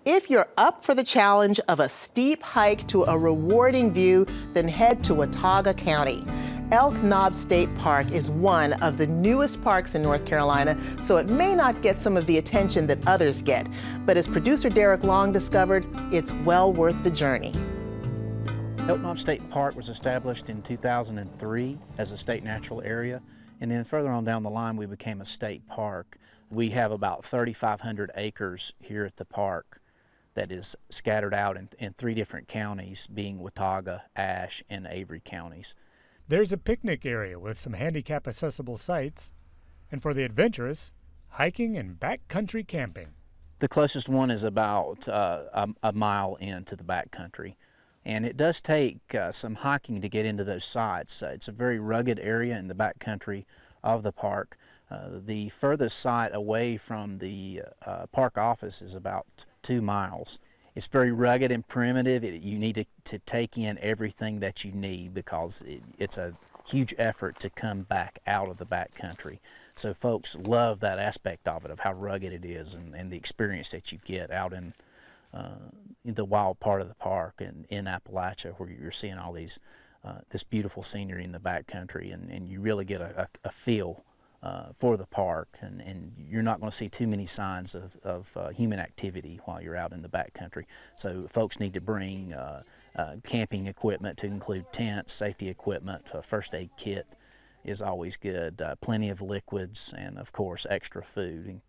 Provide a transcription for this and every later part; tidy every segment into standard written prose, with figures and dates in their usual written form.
If you're up for the challenge of a steep hike to a rewarding view, then head to Watauga County. Elk Knob State Park is one of the newest parks in North Carolina, so it may not get some of the attention that others get. But as producer Derek Long discovered, it's well worth the journey. Elk Knob State Park was established in 2003 as a state natural area, and then further on down the line we became a state park. We have about 3,500 acres here at the park that is scattered out in 3 different counties, being Watauga, Ashe, and Avery counties. There's a picnic area with some handicap accessible sites, and for the adventurous, hiking and backcountry camping. The closest one is about a mile into the backcountry, and it does take some hiking to get into those sites. It's a very rugged area in the backcountry of the park. The furthest site away from the park office is about 2 miles. It's very rugged and primitive. You need to take in everything that you need because it's a huge effort to come back out of the backcountry. So folks love that aspect of it, of how rugged it is and the experience that you get out in the wild part of the park and in Appalachia, where you're seeing all these this beautiful scenery in the backcountry, and you really get a feel for the park, and you're not going to see too many signs of human activity while you're out in the backcountry. So folks need to bring camping equipment to include tents, safety equipment, a first aid kit is always good, plenty of liquids, and of course extra food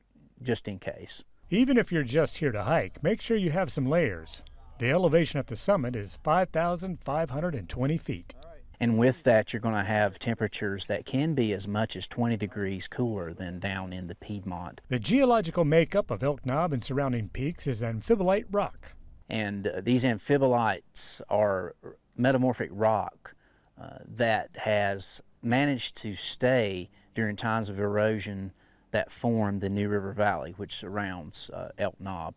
just in case. Even if you're just here to hike, make sure you have some layers. The elevation at the summit is 5,520 feet. And with that, you're going to have temperatures that can be as much as 20 degrees cooler than down in the Piedmont. The geological makeup of Elk Knob and surrounding peaks is amphibolite rock. And these amphibolites are metamorphic rock that has managed to stay during times of erosion that form the New River Valley, which surrounds Elk Knob.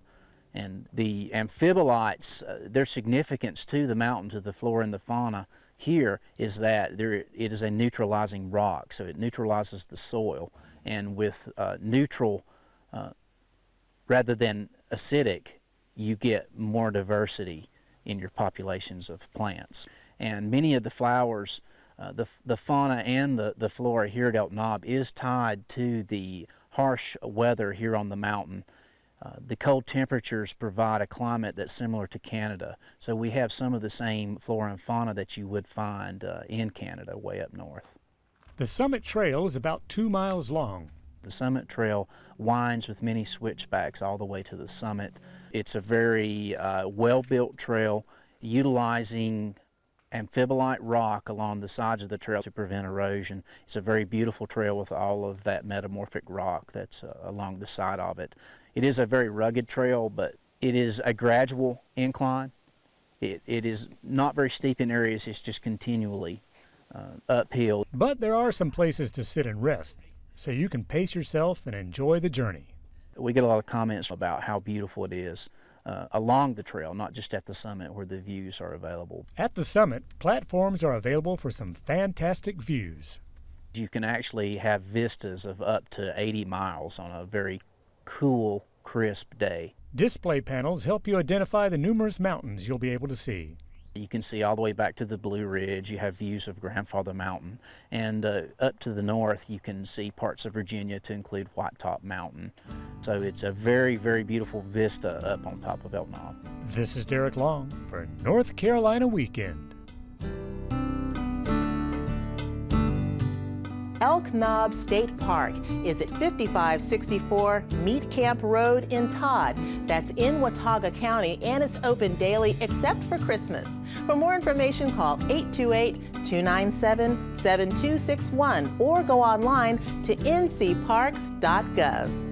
And the amphibolites, their significance to the mountain, to the flora and the fauna here, is that it is a neutralizing rock, so it neutralizes the soil. And with neutral rather than acidic, you get more diversity in your populations of plants. And many of the flowers, the fauna and the flora here at Elk Knob is tied to the harsh weather here on the mountain. The cold temperatures provide a climate that's similar to Canada, so we have some of the same flora and fauna that you would find in Canada way up north. The Summit Trail is about 2 miles long. The Summit Trail winds with many switchbacks all the way to the summit. It's a very well-built trail utilizing amphibolite rock along the sides of the trail to prevent erosion. It's a very beautiful trail with all of that metamorphic rock that's along the side of it. It is a very rugged trail, but it is a gradual incline. It is not very steep in areas, it's just continually uphill. But there are some places to sit and rest, so you can pace yourself and enjoy the journey. We get a lot of comments about how beautiful it is along the trail, not just at the summit where the views are available. At the summit, platforms are available for some fantastic views. You can actually have vistas of up to 80 miles on a very cool, crisp day. Display panels help you identify the numerous mountains you'll be able to see. You can see all the way back to the Blue Ridge. You have views of Grandfather Mountain. And up to the north, you can see parts of Virginia to include White Top Mountain. So it's a very, very beautiful vista up on top of Elk Knob. This is Derek Long for North Carolina Weekend. Elk Knob State Park is at 5564 Meat Camp Road in Todd. That's in Watauga County, and it's open daily except for Christmas. For more information, call 828-297-7261 or go online to ncparks.gov.